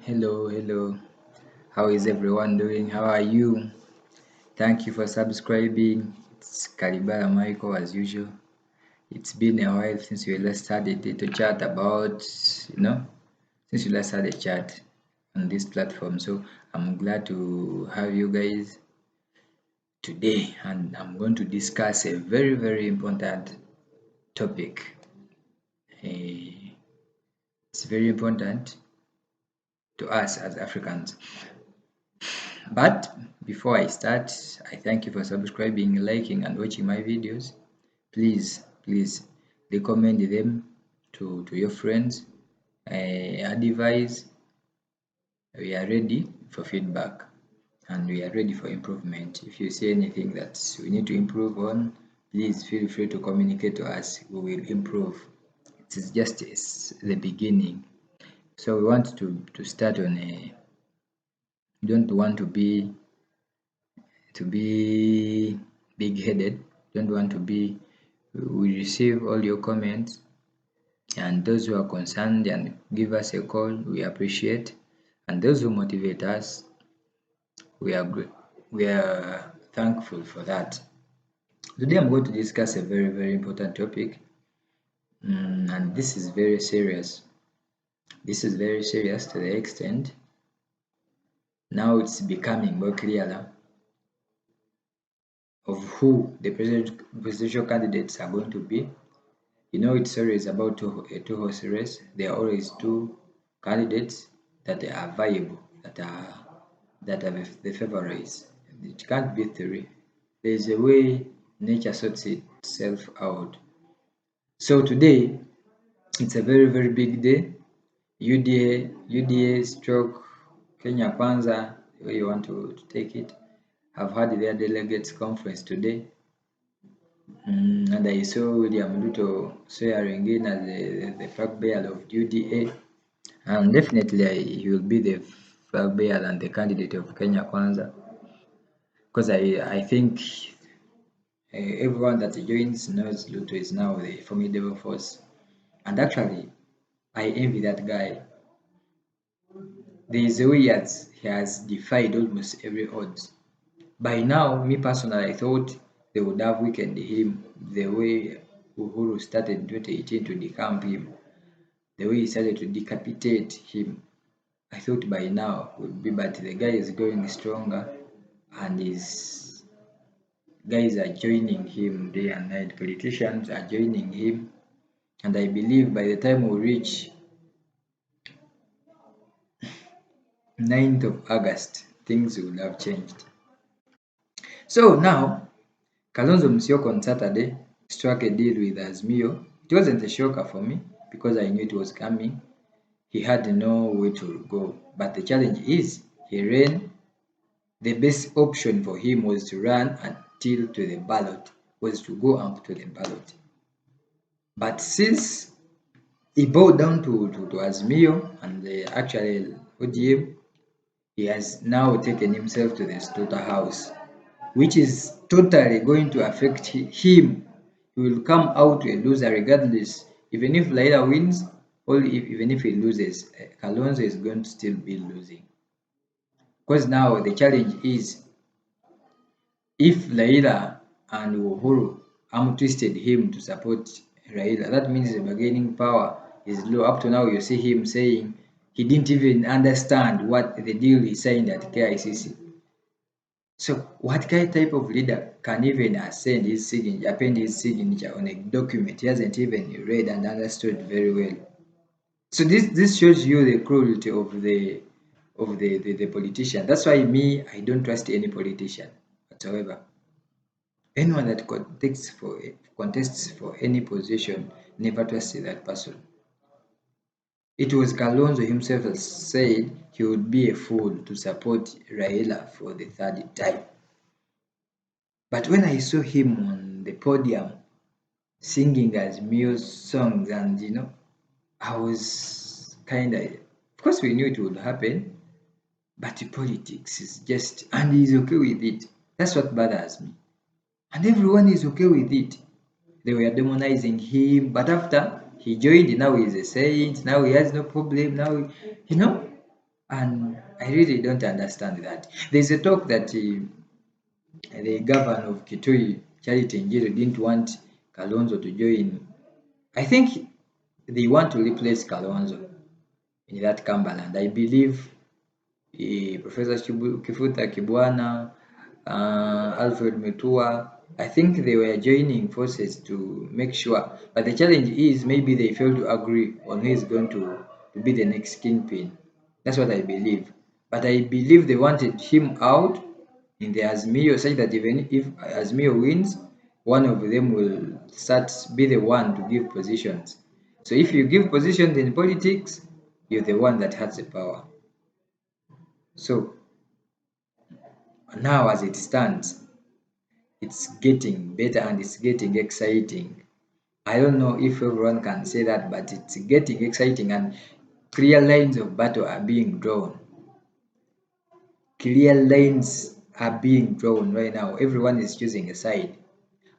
Hello. How is everyone doing? How are you? Thank you for subscribing. It's Karibara Michael as usual. It's been a while since we last started to chat about, since we last had a chat on this platform. So I'm glad to have you guys today, and I'm going to discuss a very important topic. It's very important to us as Africans. But before I start, I thank you for subscribing, liking, and watching my videos. Please recommend them to your friends. Advise we are ready for feedback and we are ready for improvement. If you see anything that we need to improve on, please feel free to communicate to us. We will improve. It is just the beginning. So we want to start on a. We don't want to be big-headed. Don't want to be. We receive all your comments, and those who are concerned and give us a call, we appreciate, and those who motivate us, we are thankful for that. Today I'm going to discuss a very important topic, and this is very serious. This is very serious to the extent now it's becoming more clearer of who the presidential candidates are going to be. You know, it's always about a two-horse race. There are always two candidates that are viable, that are the favorites. It can't be three. There's a way nature sorts itself out. So today, it's a very big day. UDA stroke Kenya Kwanza, the way you want to take it, have had their delegates conference today. And I saw William Ruto swearing in as the flag bearer of UDA, and definitely he will be the flag bearer and the candidate of Kenya Kwanza, because I think everyone that joins knows Ruto is now the formidable force, and actually I envy that guy. There is a way he has defied almost every odds. By now, me personally, I thought they would have weakened him the way Uhuru started in 2018 to decamp him, the way he started to decapitate him. I thought by now would be, but the guy is growing stronger, and his guys are joining him day and night. Politicians are joining him, and I believe by the time we reach 9th of August, things will have changed. So now, Kalonzo Musyoka on Saturday struck a deal with Azimio. It wasn't a shocker for me because I knew it was coming. He had no way to go. But the challenge is he ran. The best option for him was to run until to the ballot, was to go up to the ballot. But since he bowed down to Azimio and actually ODM, he has now taken himself to the slaughterhouse, which is totally going to affect him. He will come out a loser regardless. Even if Laila wins, or even if he loses, Kalonzo is going to still be losing. Because now the challenge is, if Laila and Uhuru twisted him to support Raila, that means the bargaining power is low. Up to now, you see him saying he didn't even understand what the deal he signed at KICC. So what type of leader can even append his signature on a document he hasn't even read and understood very well? So this shows you the cruelty of the politician. That's why I don't trust any politician whatsoever. Anyone that contests for any position, never trust that person. It was Kalonzo himself that said he would be a fool to support Raila for the third time. But when I saw him on the podium singing Azimio's songs, and I was of course we knew it would happen, but politics is just, and he's okay with it. That's what bothers me. And everyone is okay with it. They were demonizing him, but after he joined, now he's a saint, now he has no problem, now, And I really don't understand that. There's a talk that the governor of Kitui, Charity Njiru, didn't want Kalonzo to join. I think they want to replace Kalonzo in that Cumberland. I believe Professor Kifuta Kibwana, Alfred Mutua, I think they were joining forces to make sure. But the challenge is maybe they failed to agree on who is going to be the next kingpin. That's what I believe. But I believe they wanted him out in the Azmio, such that even if Azmio wins, one of them will be the one to give positions. So if you give positions in politics, you're the one that has the power. So now, as it stands, it's getting better and it's getting exciting. I don't know if everyone can say that, but it's getting exciting and clear lines of battle are being drawn. Clear lines are being drawn right now. Everyone is choosing a side.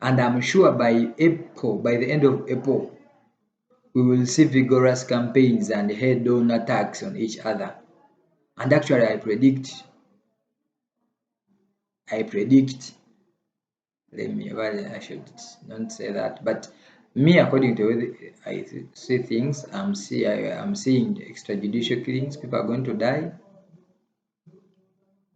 And I'm sure by April, by the end of April, we will see vigorous campaigns and head-on attacks on each other. And actually, I predict I should not say that, but me, according to way I see things, I'm seeing extrajudicial killings. People are going to die.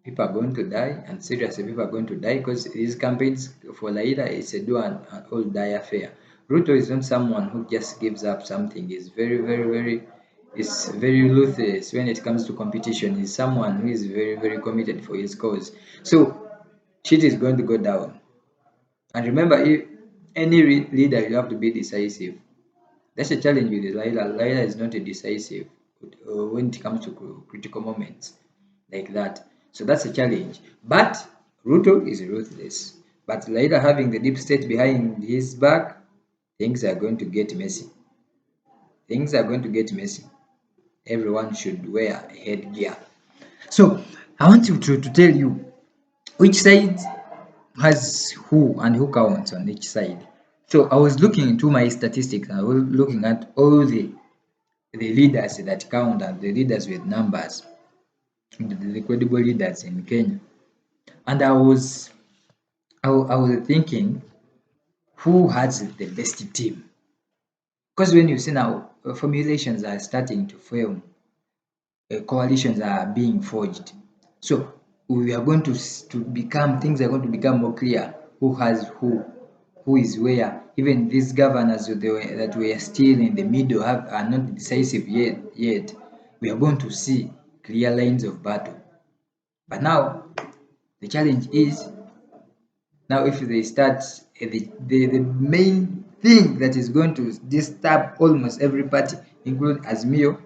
People are going to die, and seriously, people are going to die because these campaigns for Laila is a do and all die affair. Ruto is not someone who just gives up something. He's very ruthless when it comes to competition. He's someone who is very committed for his cause. So shit is going to go down. And remember, if any leader, you have to be decisive. That's a challenge with Laila. Laila is not a decisive when it comes to critical moments like that. So that's a challenge. But Ruto is ruthless. But Laila having the deep state behind his back, things are going to get messy. Things are going to get messy. Everyone should wear headgear. So I want you to tell you which side has who and who counts on each side. So I was looking into my statistics. I was looking at all the leaders that count and the leaders with numbers, the credible leaders in Kenya. And I was thinking who has the best team? Because when you see now formulations are starting to form, coalitions are being forged. So we are going to become things are going to become more clear. Who has who is where. Even these governors that were still in the middle are not decisive yet. We are going to see clear lines of battle. But now the challenge is now if they start the main thing that is going to disturb almost every party, including Azmio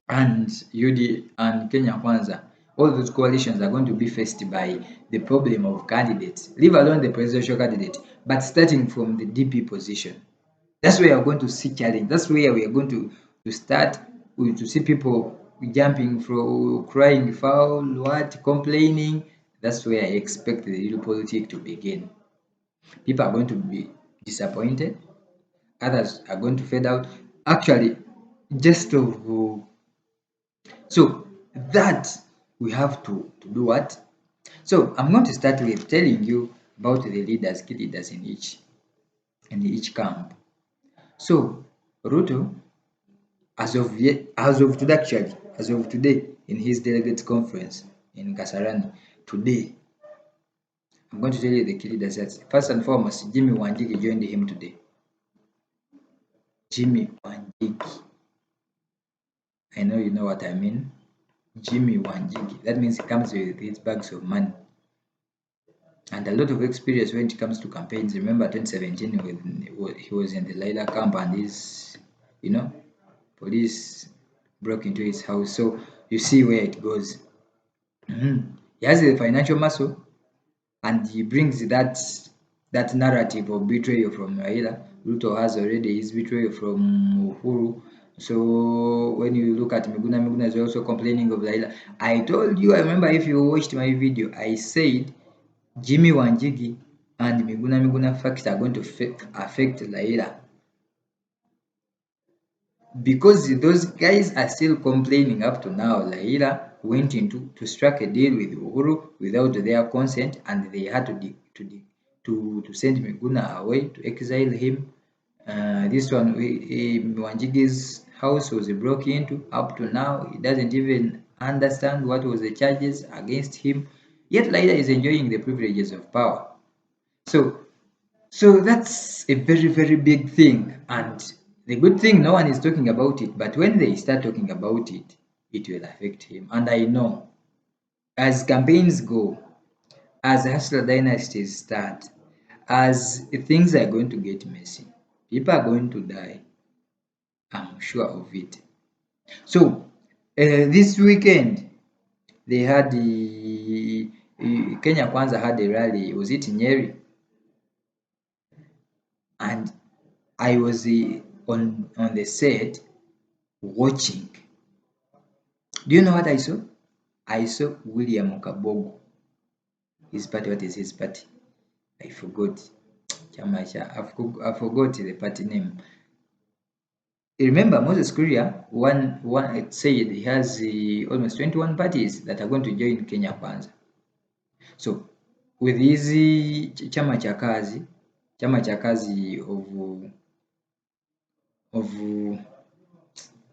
and UD and Kenya Kwanza, all those coalitions are going to be faced by the problem of candidates, leave alone the presidential candidate, but starting from the DP position. That's where we are going to see challenge. That's where we are going to start to see people jumping from crying foul, what, complaining. That's where I expect the real politics to begin. People are going to be disappointed. Others are going to fade out. Actually, just of so that we have to do what? So I'm going to start with telling you about the key leaders in each camp. So Ruto, as of today, in his delegates conference in Kasarani, today, I'm going to tell you the key leaders. First and foremost, Jimmy Wanjigi joined him today. Jimmy Wanjigi. I know you know what I mean. Jimmy Wanjigi. That means he comes with his bags of money and a lot of experience when it comes to campaigns. Remember 2017 when he was in the Laila camp and his, police broke into his house. So you see where it goes. He has the financial muscle and he brings that narrative of betrayal from Raila. Ruto has already his betrayal from Uhuru. So when you look at Miguna is also complaining of Raila. I told you, I remember if you watched my video, I said Jimmy Wanjigi and Miguna facts are going to affect Raila. Because those guys are still complaining up to now. Raila went into to strike a deal with Uhuru without their consent, and they had to send Miguna away, to exile him. This one, Mwanjigi's house was broken into. Up to now, he doesn't even understand what was the charges against him. Yet Laila is enjoying the privileges of power. So that's a very, very big thing. And the good thing, no one is talking about it. But when they start talking about it, it will affect him. And I know, as campaigns go, as hustler dynasties start, as things are going to get messy, people are going to die. I'm sure of it. So this weekend, they had Kenya Kwanza had a rally. Was it in Nyeri? And I was on the set watching. Do you know what I saw? I saw William Kabogo. His party, what is his party? I forgot. I forgot the party name. Remember, Moses Kuria one said he has almost 21 parties that are going to join Kenya Kwanza. So with hizi chama cha kazi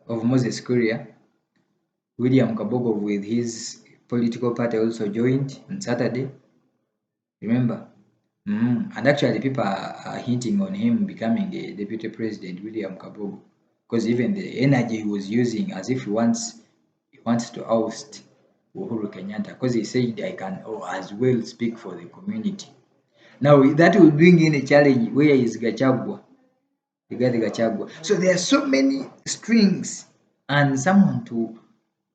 of Moses Kuria, William Kabogo with his political party also joined on Saturday. Remember? And actually, people are hinting on him becoming a deputy president, William Kabogo, because even the energy he was using, as if he wants to oust Uhuru Kenyatta, because he said, I can as well speak for the community. Now that will bring in a challenge. Where is Gachagua? Gachagua. So there are so many strings, and someone to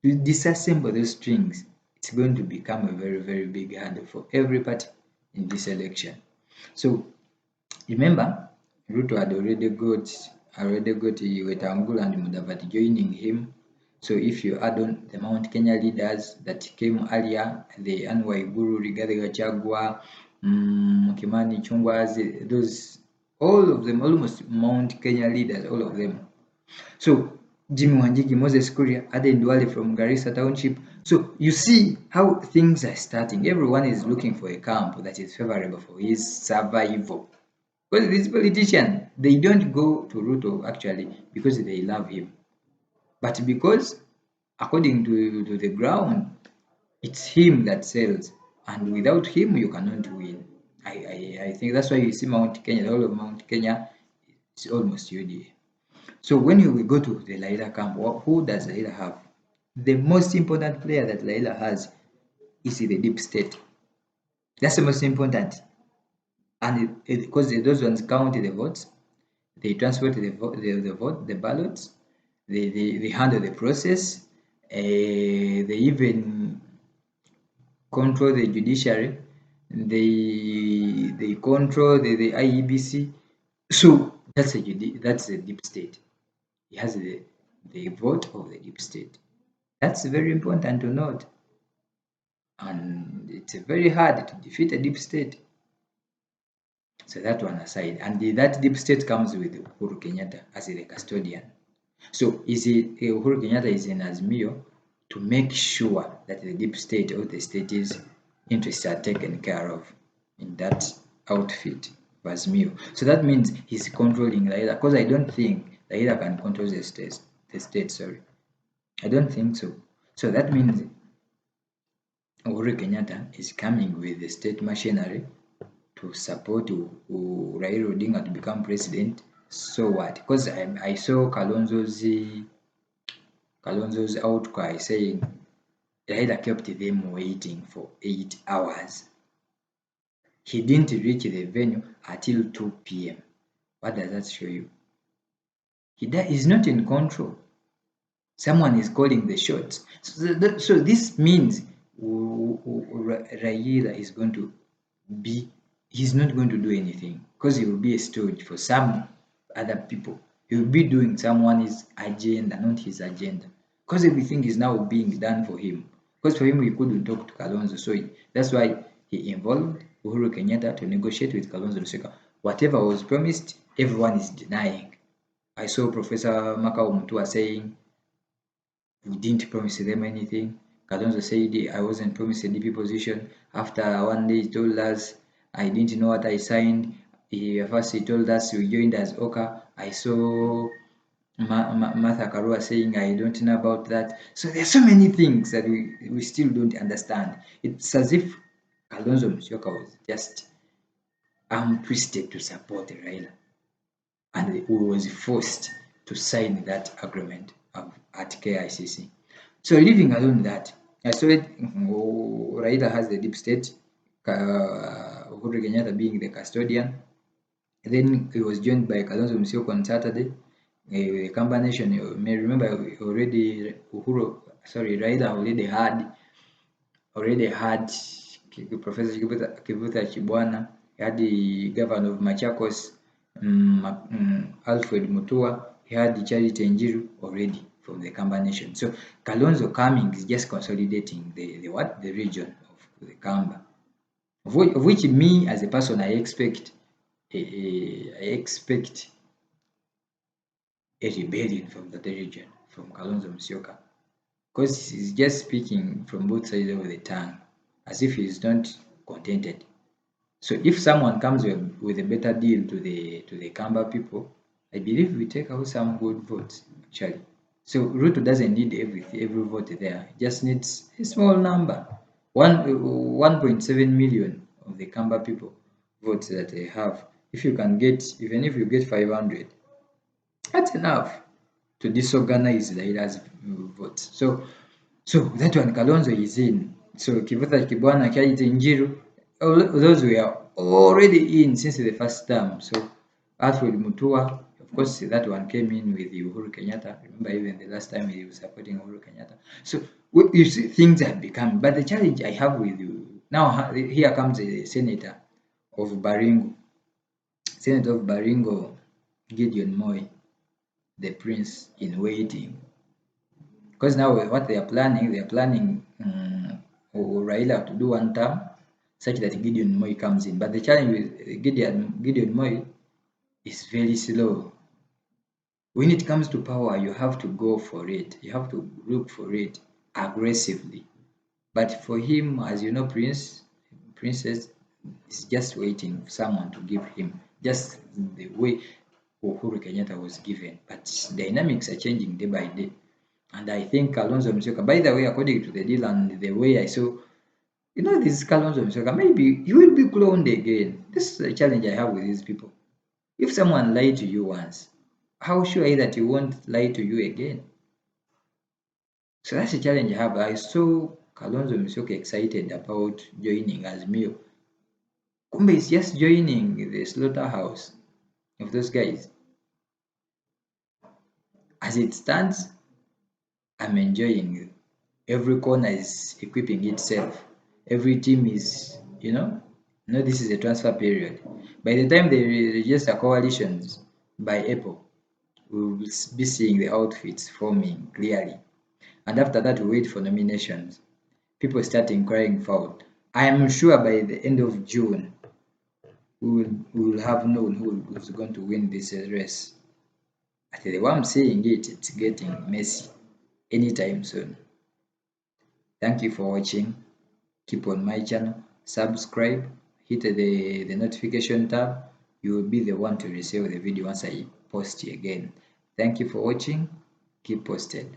disassemble those strings, it's going to become a very, very big handle for every party in this election. So remember, Ruto had already got Wetangula and Mudavadi joining him. So if you add on the Mount Kenya leaders that came earlier, the Anwaiguru, Rigathi Gachagua, Kimani Chungwa, those, all of them, almost Mount Kenya leaders, all of them. So Jimmy Wanjigi, Moses Kuria, Aden Duale from Garissa Township. So you see how things are starting. Everyone is looking for a camp that is favorable for his survival. Because these politicians, they don't go to Ruto actually because they love him, but because according to the ground, it's him that sells, and without him you cannot win. I think that's why you see Mount Kenya, the whole of Mount Kenya is almost UDA. So when we go to the Laila camp, who does Laila have? The most important player that Laila has is the deep state. That's the most important. And because those ones count the votes, they transport the vote, the ballots, they handle the process, they even control the judiciary, they control the IEBC. So that's a deep state. He has the vote of the deep state. That's very important to note. And it's very hard to defeat a deep state. So that one aside. And that deep state comes with Uhuru Kenyatta as the custodian. So Uhuru Kenyatta is in Azimio to make sure that the deep state or the state's interests are taken care of in that outfit of Azimio. So that means he's controlling Raila, because I don't think Raila can control the state, sorry. I don't think so. So that means Uhuru Kenyatta is coming with the state machinery to support Raila Odinga to become president. So what? Because I saw Kalonzo's outcry saying Raila kept them waiting for 8 hours. He didn't reach the venue until 2 p.m. What does that show you? He's not in control. Someone is calling the shots. So this means Raila is going to be, he's not going to do anything, because he will be a stooge for some other people. He will be doing someone's agenda, not his agenda, because everything is now being done for him. Because for him, he couldn't talk to Kalonzo, so that's why he involved Uhuru Kenyatta to negotiate with Kalonzo Musyoka. Whatever was promised, everyone is denying. I saw Professor Makau Mutua saying we didn't promise them anything. Kalonzo said I wasn't promised a DP position. After one day he told us I didn't know what I signed. First he told us we joined as Oka. I saw Martha Karua saying I don't know about that. So there are so many things that we still don't understand. It's as if Kalonzo Musyoka was just twisted to support Raila, and he was forced to sign that agreement at KICC. So leaving alone that, I saw it, Raila has the deep state, Uhuru Kenyatta being the custodian. Then he was joined by Kalonzo Musyoka on Saturday. The combination, you may remember already, Raila already had Professor Kivuta Chibwana. He had the governor of Machakos, Alfred Mutua. He had the Charity Njiru already from the combination. So Kalonzo coming is just consolidating the region of the Kamba, of which me as a person I expect a rebellion from the region, from Kalonzo Musyoka, because he's just speaking from both sides of the tongue, as if he's not contented. So if someone comes with a better deal to the Kamba people, I believe we take out some good votes actually. So Ruto doesn't need every vote there; he just needs a small number, 1.7 million of the Kamba people votes that they have. If you can get, even if you get 500, that's enough to disorganize the Raila's votes. So that one Kalonzo is in. So Kivuta Kibwana, Charity Njiru, those were already in since the first term. So Alfred Mutua, of course, that one came in with Uhuru Kenyatta. Remember, even the last time he was supporting Uhuru Kenyatta. So you see, things have become. But the challenge I have with you now, here comes the senator of Baringo, Gideon Moi, the prince in waiting. Because now what they are planning Raila to do one term, such that Gideon Moi comes in. But the challenge with Gideon Moi is very slow. When it comes to power, you have to go for it. You have to look for it aggressively. But for him, as you know, princess is just waiting for someone to give him, just the way Uhuru Kenyatta was given. But dynamics are changing day by day. And I think Kalonzo Musyoka, by the way, according to the deal and the way I saw, this Kalonzo Musyoka, maybe he will be cloned again. This is a challenge I have with these people. If someone lied to you once, how sure are you that he won't lie to you again? So that's a challenge I have. I saw Kalonzo Musyoka excited about joining Azimio. Kumbe is just joining the slaughterhouse of those guys. As it stands, I'm enjoying it. Every corner is equipping itself. Every team is, this is a transfer period. By the time they register coalitions by April, we will be seeing the outfits forming clearly. And after that, we wait for nominations. People start inquiring for. I am sure by the end of June, we will have known who is going to win this race. The way I'm saying it, it's getting messy anytime soon. Thank you for watching. Keep on my channel, subscribe, hit the notification tab. You will be the one to receive the video once I post again. Thank you for watching. Keep posted.